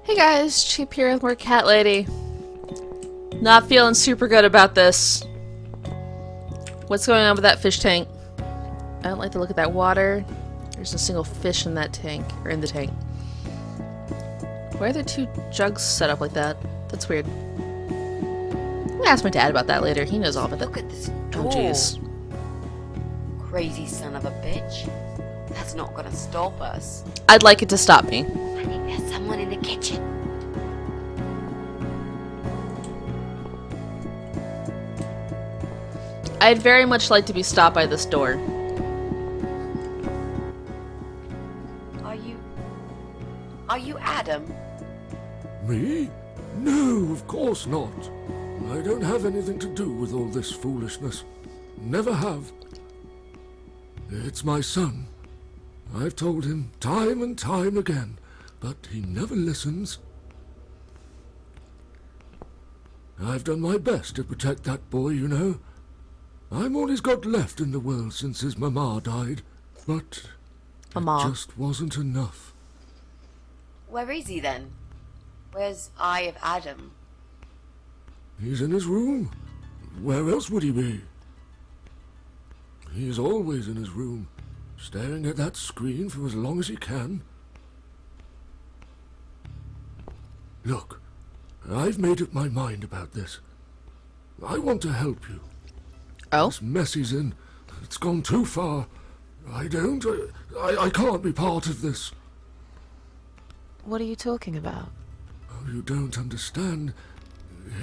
Hey guys, Cheap here with more Cat Lady. Not feeling super good about this. What's going on with that fish tank? I don't like the look of that water. There's a single fish in that tank, or in the tank. Why are there two jugs set up like that? That's weird. I'm gonna ask my dad about that later. He knows all about that. Look at this door. Oh jeez. Crazy son of a bitch. That's not gonna stop us. I'd like it to stop me. I think there's someone in the kitchen. I'd very much like to be stopped by this door. Are you Adam? Me? No, of course not. I don't have anything to do with all this foolishness. Never have. It's my son. I've told him time and time again, but he never listens. I've done my best to protect that boy, you know. I'm all he's got left in the world since his mama died, but Mama. it just wasn't enough. Where is he then? Where's Eye of Adam? He's in his room. Where else would he be? He's always in his room, staring at that screen for as long as he can. Look, I've made up my mind about this. I want to help you. Oh? This mess he's in, it's gone too far. I can't be part of this. What are you talking about? Oh, you don't understand.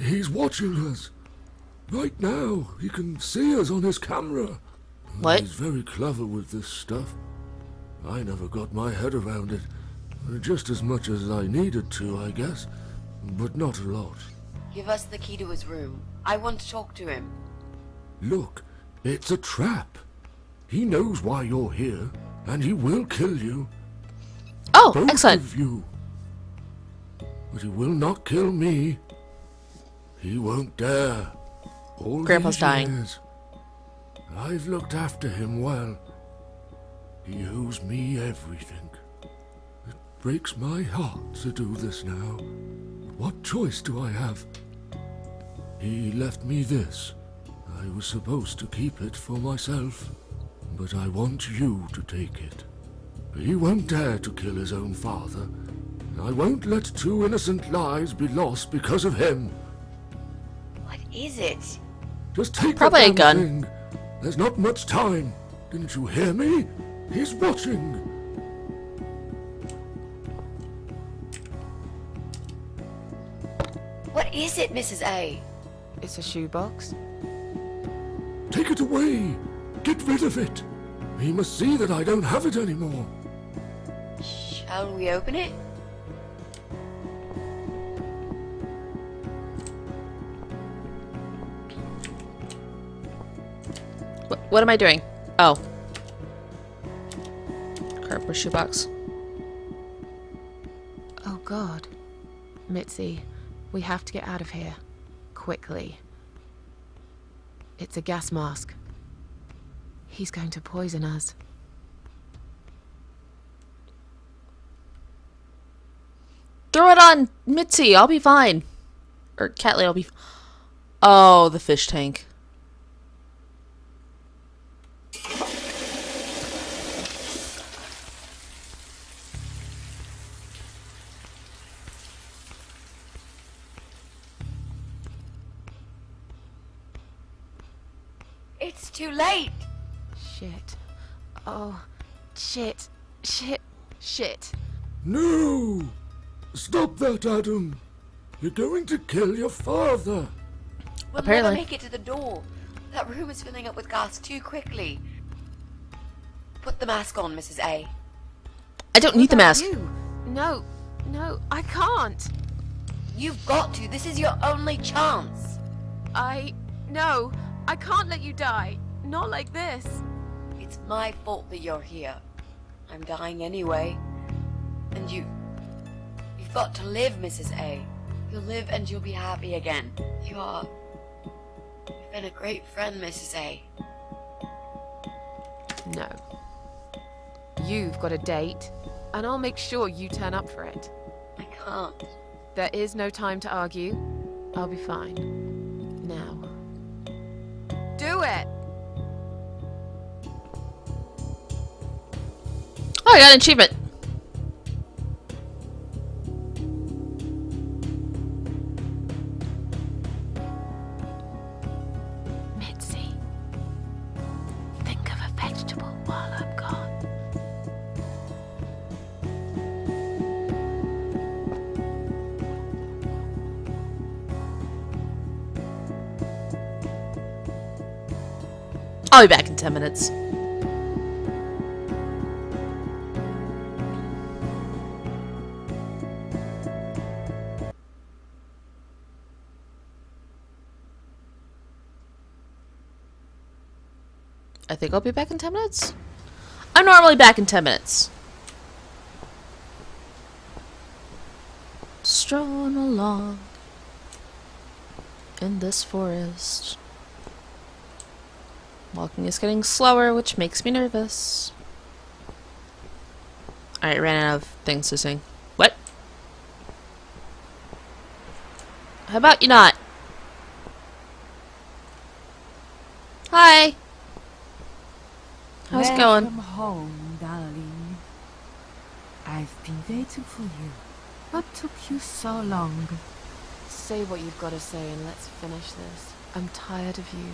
He's watching us. Right now, he can see us on his camera. What? He's very clever with this stuff. I never got my head around it. Just as much as I needed to, I guess. But not a lot. Give us the key to his room. I want to talk to him. Look, it's a trap. He knows why you're here, and he will kill you. Oh, Both excellent. of you. But he will not kill me. He won't dare. All Grandpa's these dying. years, I've looked after him well. He owes me everything. It breaks my heart to do this now. What choice do I have? He left me this. I was supposed to keep it for myself, but I want you to take it. He won't dare to kill his own father, and I won't let two innocent lives be lost because of him. What is it? Just take Probably the a gun. thing. There's not much time. Didn't you hear me? He's watching. What is it, Mrs. A? It's a shoebox. Take it away. Get rid of it. He must see that I don't have it anymore. Shall we open it? What am I doing? Oh. Cardboard shoebox. Oh God. Mitzi, we have to get out of here. Quickly. It's a gas mask. He's going to poison us. Throw it on Mitzi. I'll be fine. Or Catley, I'll be. Oh, the fish tank. It's too late. Shit. Oh, shit. Shit. Shit. No! Stop that, Adam. You're going to kill your father. We'll Apparently. never make it to the door. That room is filling up with gas too quickly. Put the mask on, Mrs. A. I don't need the What about mask. you? No. No, I can't. You've got to. This is your only chance. No. I can't let you die. Not like this. It's my fault that you're here. I'm dying anyway. And you've got to live, Mrs. A. You'll live and you'll be happy again. You've been a great friend, Mrs. A. No. You've got a date, and I'll make sure you turn up for it. I can't. There is no time to argue. I'll be fine. Now. Do it! Oh, I got an achievement. Mitzi, think of a vegetable while I'm gone. I'll be back in 10 minutes. I think I'll be back in 10 minutes. I'm normally back in 10 minutes. Strolling along in this forest. Walking is getting slower, which makes me nervous. Alright, ran out of things to sing. What? How about you not? Hi! How's it going? Welcome home, darling. I've been waiting for you. What took you so long? Say what you've got to say and let's finish this. I'm tired of you.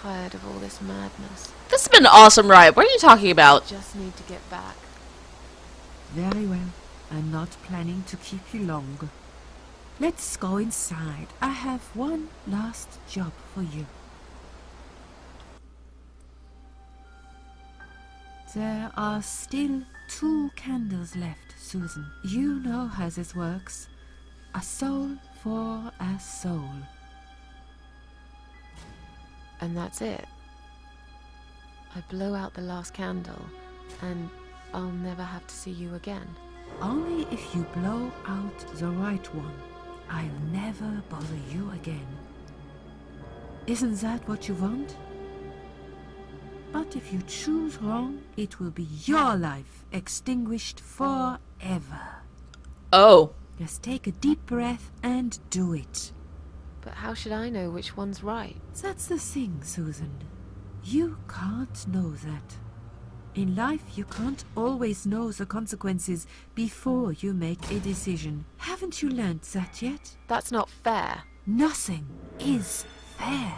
Tired of all this madness. This has been an awesome ride. What are you talking about? Just need to get back. Very well. I'm not planning to keep you long. Let's go inside. I have one last job for you. There are still 2 candles left, Susan. You know how this works. A soul for a soul. And that's it. I blow out the last candle, and I'll never have to see you again. Only if you blow out the right one. I'll never bother you again. Isn't that what you want? But if you choose wrong, it will be your life extinguished forever. Oh. Just take a deep breath and do it. But how should I know which one's right? That's the thing, Susan. You can't know that. In life, you can't always know the consequences before you make a decision. Haven't you learned that yet? That's not fair. Nothing is fair.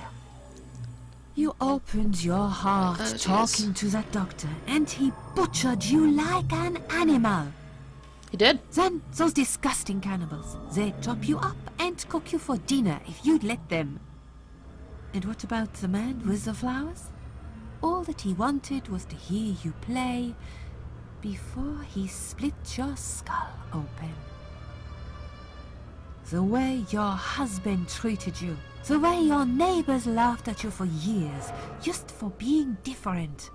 You opened your heart Oh, jeez. talking to that doctor, and he butchered you like an animal. He did. Then those disgusting cannibals, they chop you up and cook you for dinner if you'd let them. And what about the man with the flowers? All that he wanted was to hear you play before he split your skull open. The way your husband treated you, the way your neighbors laughed at you for years, just for being different.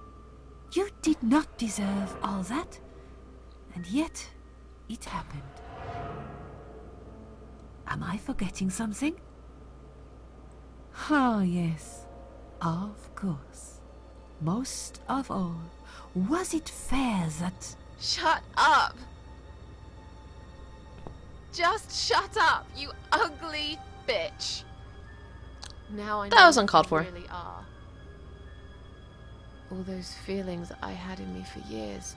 You did not deserve all that, and yet it happened. Am I forgetting something? Oh, yes, of course. Most of all, was it fair that... Shut up! Just shut up, you ugly bitch! Now I know That was who uncalled you for. really are. All those feelings I had in me for years.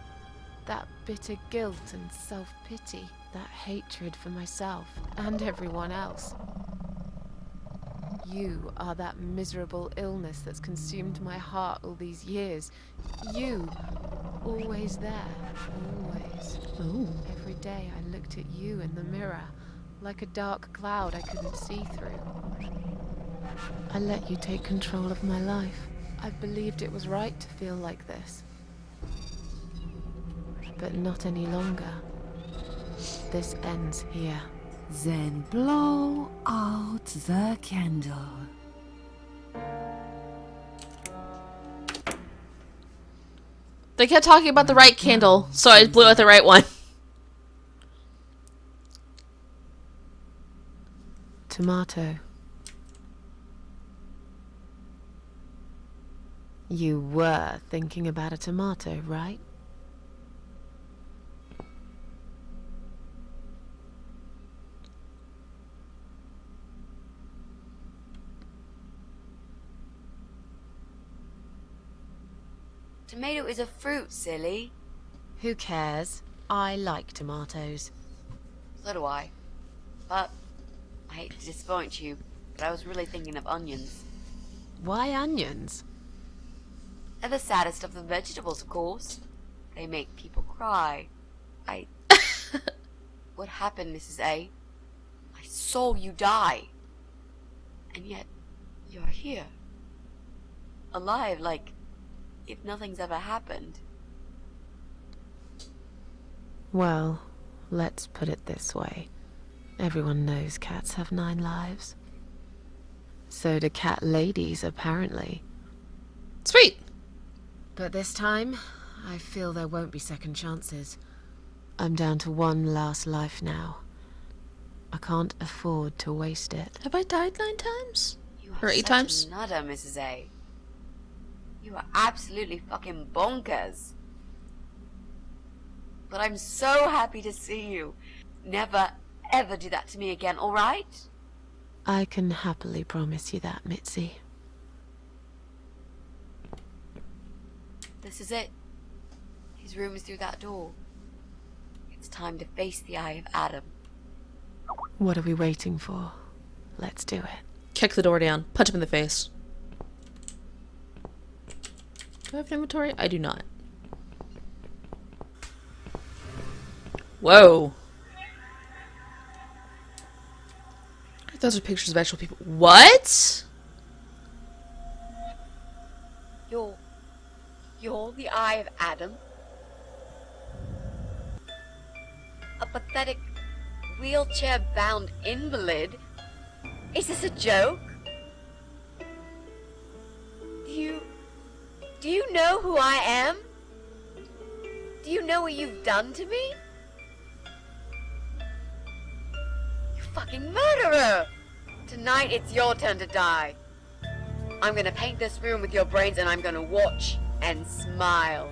That bitter guilt and self-pity. That hatred for myself and everyone else. You are that miserable illness that's consumed my heart all these years. You, always there, always. Ooh. Every day I looked at you in the mirror, like a dark cloud I couldn't see through. I let you take control of my life. I believed it was right to feel like this. But not any longer. This ends here. Then blow out the candle. They kept talking about the right candle, so I blew out the right one. Tomato. You were thinking about a tomato, right? Tomato is a fruit, silly. Who cares? I like tomatoes. So do I. But I hate to disappoint you, but I was really thinking of onions. Why onions? They're the saddest of the vegetables, of course. They make people cry. What happened, Mrs. A? I saw you die. And yet, you're here. Alive, like if nothing's ever happened. Well, let's put it this way. Everyone knows cats have 9 lives. So do cat ladies, apparently. Sweet. But this time, I feel there won't be second chances. I'm down to 1 last life now. I can't afford to waste it. Have I died 9 times? You are Or 8 such times? a nutter, Mrs. A. You are absolutely fucking bonkers. But I'm so happy to see you. Never, ever do that to me again, alright? I can happily promise you that, Mitzi. This is it. His room is through that door. It's time to face the eye of Adam. What are we waiting for? Let's do it. Kick the door down. Punch him in the face. Do I have an inventory? I do not. Whoa. Those are pictures of actual people. What? You're the eye of Adam? A pathetic, wheelchair-bound invalid? Is this a joke? Do you know who I am? Do you know what you've done to me? You fucking murderer! Tonight it's your turn to die. I'm gonna paint this room with your brains and I'm gonna watch and smile.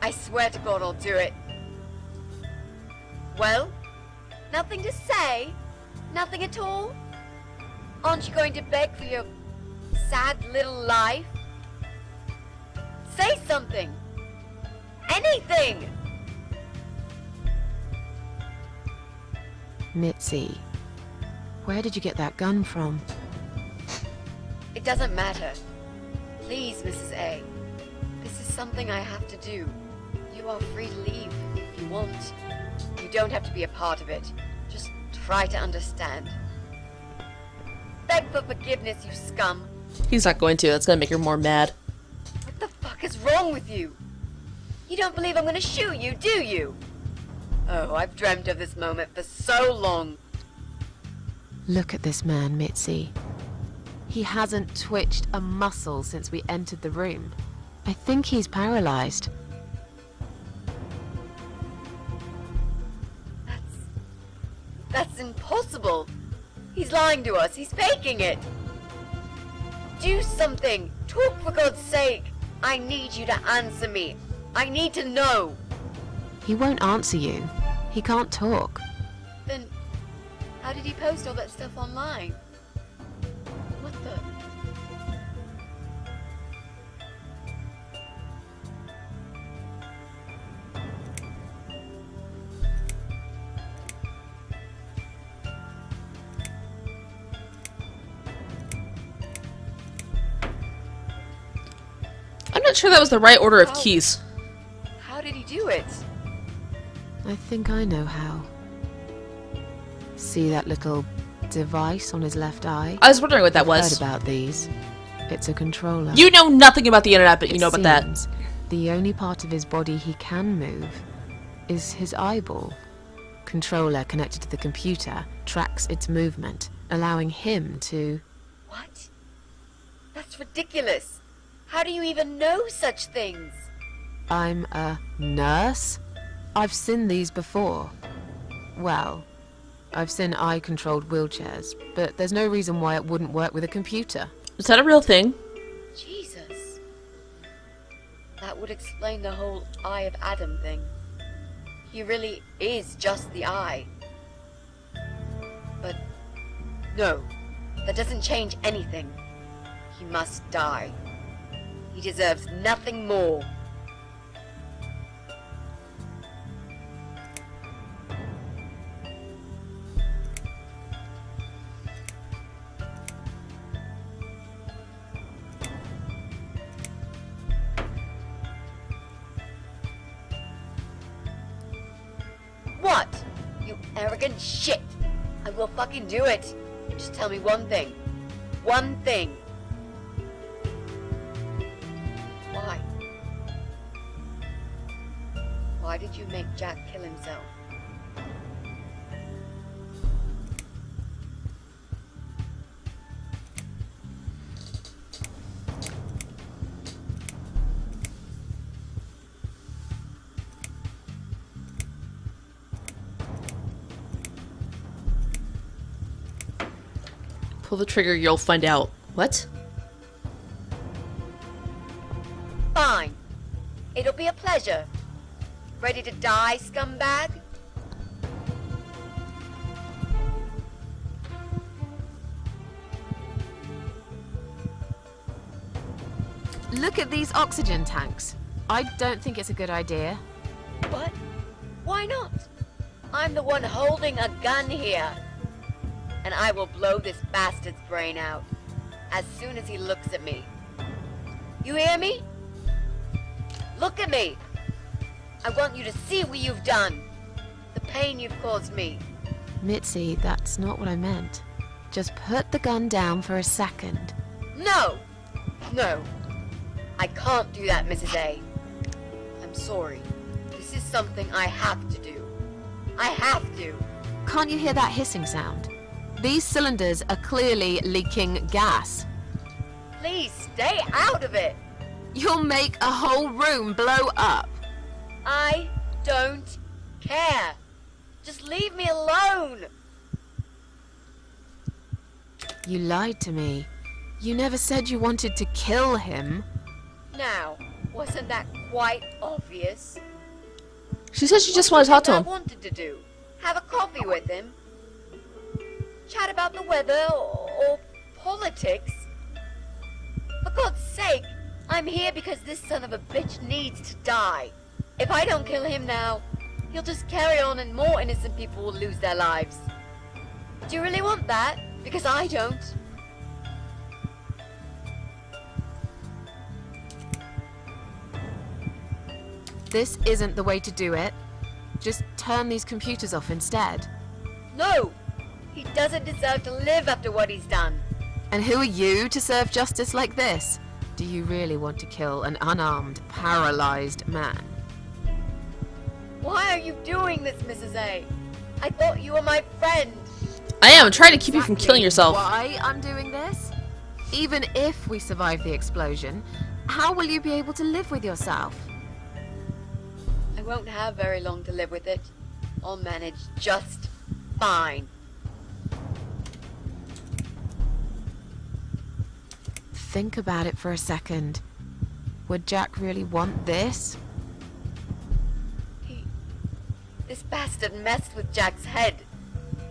I swear to God I'll do it. Well, nothing to say? Nothing at all? Aren't you going to beg for your sad little life? Say something! Anything! Mitzi, where did you get that gun from? It doesn't matter. Please, Mrs. A. This is something I have to do. You are free to leave if you want. You don't have to be a part of it. Just try to understand. Beg for forgiveness, you scum. He's not going to. That's going to make her more mad. What the fuck is wrong with you? You don't believe I'm gonna shoot you, do you? Oh, I've dreamt of this moment for so long. Look at this man, Mitzi. He hasn't twitched a muscle since we entered the room. I think he's paralyzed. That's impossible. He's lying to us. He's faking it. Do something. Talk for God's sake. I need you to answer me. I need to know. He won't answer you. He can't talk. Then, how did he post all that stuff online? What the? I'm not sure that was the right order of keys. How did he do it? I think I know how. See that little device on his left eye? I was wondering what that I've was. heard about these. It's a controller. You know nothing about the internet, but you It know about that. seems the only part of his body he can move is his eyeball. Controller connected to the computer tracks its movement, allowing him to... What? That's ridiculous. How do you even know such things? I'm a nurse? I've seen these before. Well, I've seen eye-controlled wheelchairs, but there's no reason why it wouldn't work with a computer. Is that a real thing? Jesus. That would explain the whole Eye of Adam thing. He really is just the eye. But no, that doesn't change anything. He must die. He deserves nothing more. arrogant shit. I will fucking do it. Just tell me one thing. One thing. Why? Why did you make Jack kill himself? Pull the trigger, you'll find out. What? Fine. It'll be a pleasure. Ready to die, scumbag? Look at these oxygen tanks. I don't think it's a good idea. What? Why not? I'm the one holding a gun here. And I will blow this bastard's brain out as soon as he looks at me. You hear me? Look at me. I want you to see what you've done. The pain you've caused me. Mitzi, that's not what I meant. Just put the gun down for a second. No! No. I can't do that, Mrs. A. I'm sorry. This is something I have to do. I have to. Can't you hear that hissing sound? These cylinders are clearly leaking gas. Please stay out of it. You'll make a whole room blow up. I don't care. Just leave me alone. You lied to me. You never said you wanted to kill him. Now, wasn't that quite obvious? She said she just wanted to talk to I him. wanted to do. Have a coffee with him. Chat about the weather or politics. For God's sake, I'm here because this son of a bitch needs to die. If I don't kill him now, he'll just carry on and more innocent people will lose their lives. Do you really want that? Because I don't. This isn't the way to do it. Just turn these computers off instead. No! He doesn't deserve to live after what he's done. And who are you to serve justice like this? Do you really want to kill an unarmed, paralyzed man? Why are you doing this, Mrs. A? I thought you were my friend. I am. I'm trying to keep you from killing yourself. Why I'm doing this? Even if we survive the explosion, how will you be able to live with yourself? I won't have very long to live with it. I'll manage just fine. Think about it for a second. Would Jack really want this? This bastard messed with Jack's head.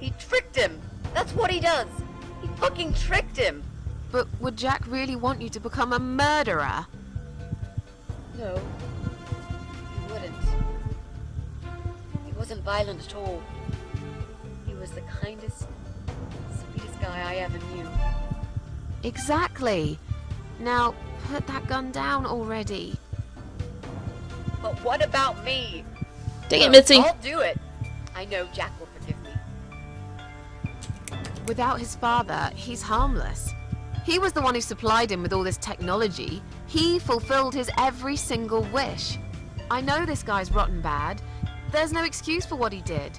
He tricked him. That's what he does. He fucking tricked him. But would Jack really want you to become a murderer? No, he wouldn't. He wasn't violent at all. He was the kindest, sweetest guy I ever knew. Exactly. Now, put that gun down already. But what about me? Dang it, Mitzi. I'll do it. I know Jack will forgive me. Without his father, he's harmless. He was the one who supplied him with all this technology. He fulfilled his every single wish. I know this guy's rotten bad. There's no excuse for what he did.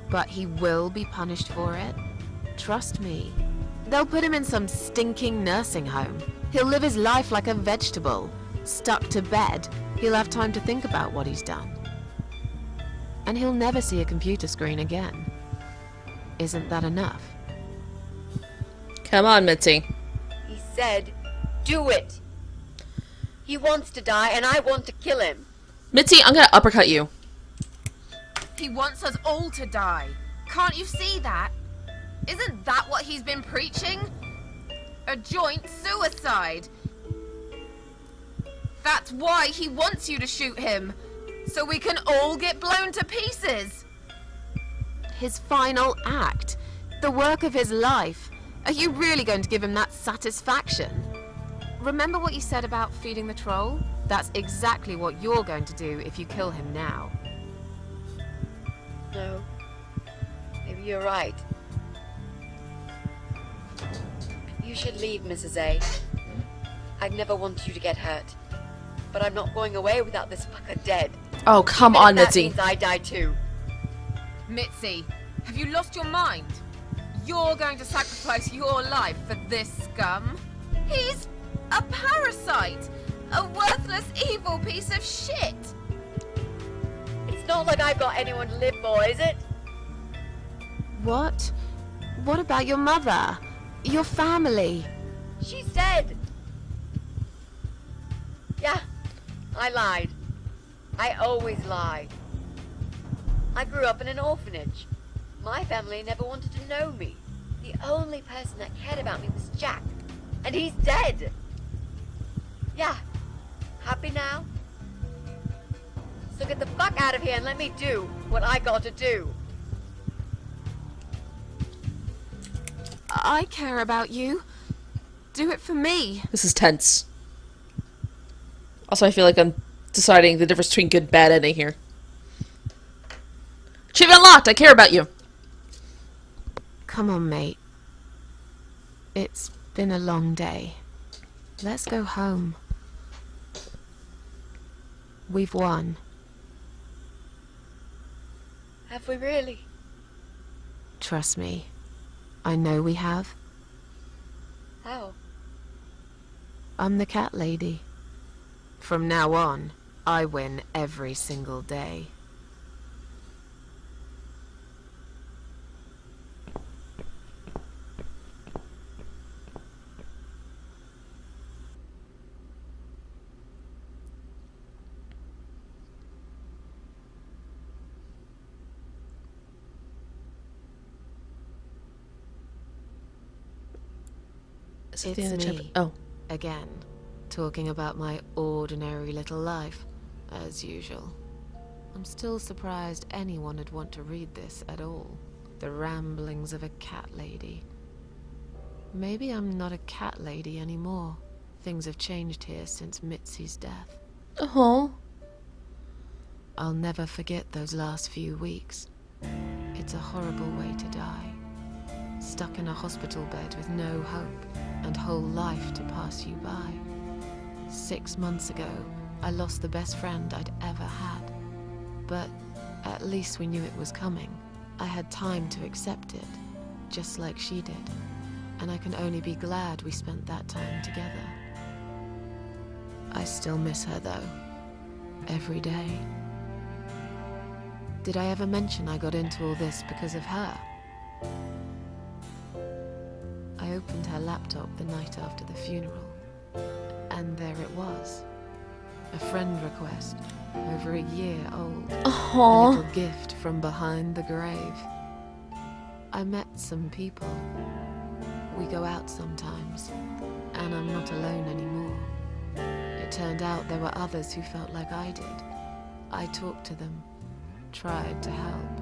But he will be punished for it. Trust me. They'll put him in some stinking nursing home. He'll live his life like a vegetable. Stuck to bed. He'll have time to think about what he's done. And he'll never see a computer screen again. Isn't that enough? Come on, Mitzi. He said, do it. He wants to die and I want to kill him. Mitzi, I'm gonna uppercut you. He wants us all to die. Can't you see that? Isn't that what he's been preaching? A joint suicide. That's why he wants you to shoot him. So we can all get blown to pieces. His final act. The work of his life. Are you really going to give him that satisfaction? Remember what you said about feeding the troll? That's exactly what you're going to do if you kill him now. No. You're right. You should leave, Mrs. A. I'd never want you to get hurt. But I'm not going away without this fucker dead. Oh, come Even on, if that Mitzi. means I die too. Mitzi, have you lost your mind? You're going to sacrifice your life for this scum? He's a parasite! A worthless, evil piece of shit! It's not like I've got anyone to live for, is it? What? What about your mother? Your family? She's dead. Yeah, I lied. I always lie. I grew up in an orphanage. My family never wanted to know me. The only person that cared about me was Jack. And he's dead. Yeah. Happy now? So get the fuck out of here and let me do what I got to do. I care about you. Do it for me. This is tense. Also, I feel like I'm deciding the difference between good and bad ending here. Achievement unlocked! I care about you! Come on, mate. It's been a long day. Let's go home. We've won. Have we really? Trust me. I know we have. How? I'm the cat lady. From now on, I win every single day. Is it It's the end of the chapter? me. Oh. Again, talking about my ordinary little life, as usual. I'm still surprised anyone would want to read this at all. The ramblings of a cat lady. Maybe I'm not a cat lady anymore. Things have changed here since Mitzi's death. Oh. I'll never forget those last few weeks. It's a horrible way to die. Stuck in a hospital bed with no hope, and whole life to pass you by. 6 months ago, I lost the best friend I'd ever had. But at least we knew it was coming. I had time to accept it, just like she did. And I can only be glad we spent that time together. I still miss her though. Every day. Did I ever mention I got into all this because of her? I opened her laptop the night after the funeral, and there it was. A friend request, over a year old. A Aww. little gift from behind the grave. I met some people. We go out sometimes, and I'm not alone anymore. It turned out there were others who felt like I did. I talked to them, tried to help.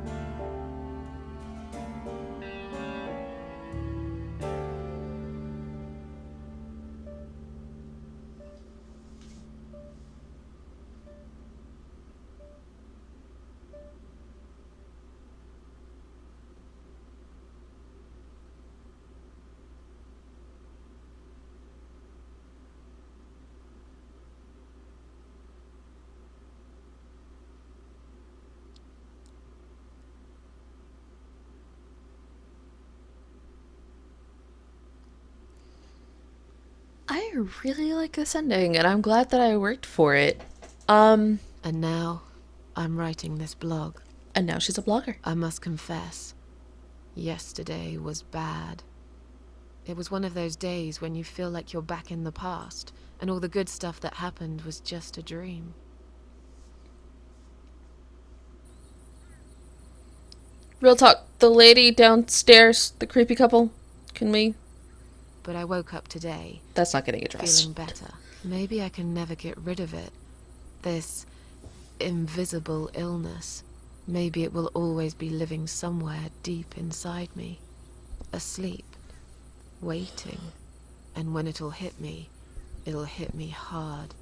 I really like this ending, and I'm glad that I worked for it. And now, I'm writing this blog. And now she's a blogger. I must confess, yesterday was bad. It was one of those days when you feel like you're back in the past, and all the good stuff that happened was just a dream. Real talk, the lady downstairs, the creepy couple, can we? But I woke up today, That's not getting addressed. feeling better. Maybe I can never get rid of it. This invisible illness. Maybe it will always be living somewhere deep inside me. Asleep. Waiting. And when it'll hit me hard.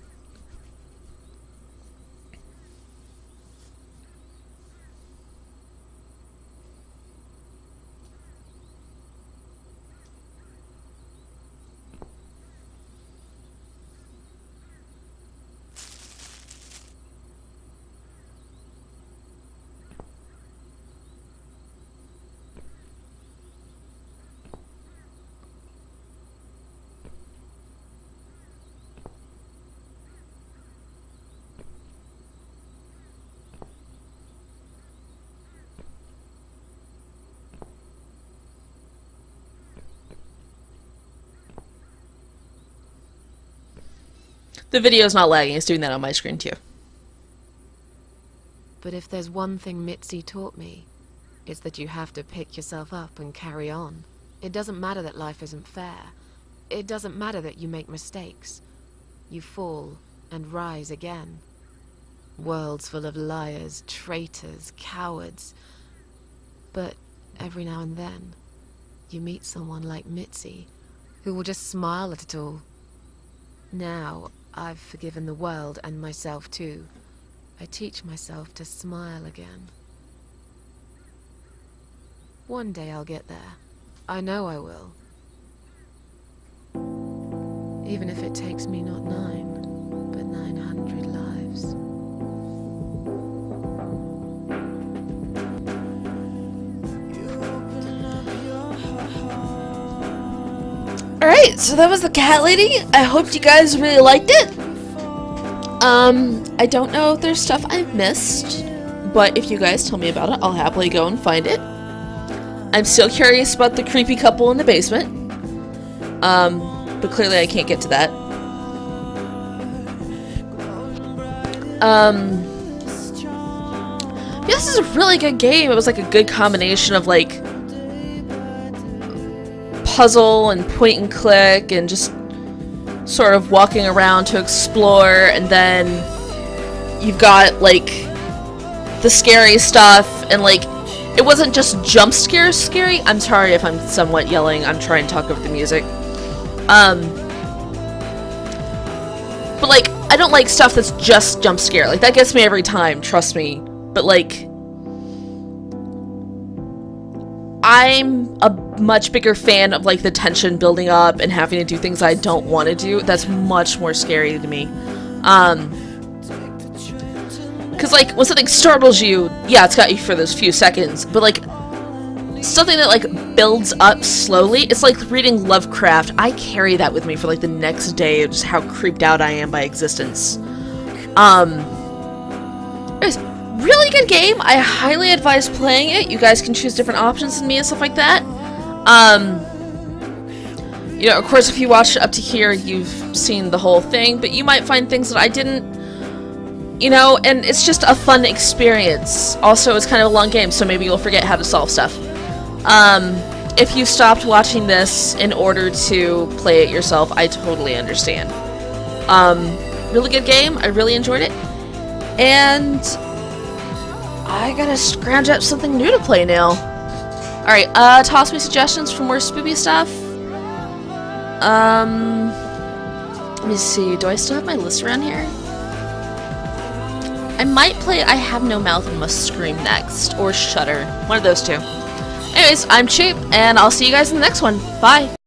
The video's not lagging, it's doing that on my screen too. But if there's one thing Mitzi taught me, it's that you have to pick yourself up and carry on. It doesn't matter that life isn't fair. It doesn't matter that you make mistakes. You fall and rise again. Worlds full of liars, traitors, cowards. But every now and then, you meet someone like Mitzi, who will just smile at it all. Now, I've forgiven the world and myself too. I teach myself to smile again. One day I'll get there. I know I will. Even if it takes me not 9, but 900 lives. Alright, so that was the cat lady. I hope you guys really liked it. I don't know if there's stuff I've missed, but if you guys tell me about it, I'll happily go and find it. I'm still curious about the creepy couple in the basement. But clearly I can't get to that. Yeah, this is a really good game. It was like a good combination of like puzzle and point and click and just sort of walking around to explore, and then you've got like the scary stuff, and like it wasn't just jump scares scary. I'm sorry if I'm somewhat yelling. I'm trying to talk over the music. But like I don't like stuff that's just jump scare. Like that gets me every time, trust me. But like I'm a much bigger fan of like the tension building up and having to do things I don't want to do. That's much more scary to me. Cause like when something startles you, yeah, it's got you for those few seconds, but like something that like builds up slowly, it's like reading Lovecraft. I carry that with me for like the next day of just how creeped out I am by existence. Anyways, really good game. I highly advise playing it. You guys can choose different options than me and stuff like that. You know, of course, if you watched up to here, you've seen the whole thing, but you might find things that I didn't, you know, and it's just a fun experience. Also, it's kind of a long game, so maybe you'll forget how to solve stuff. If you stopped watching this in order to play it yourself, I totally understand. Really good game. I really enjoyed it. And I gotta scrounge up something new to play now. Alright, toss me suggestions for more spoopy stuff. Let me see. Do I still have my list around here? I might play I Have No Mouth and Must Scream next, or Shudder. One of those two. Anyways, I'm Cheap, and I'll see you guys in the next one. Bye!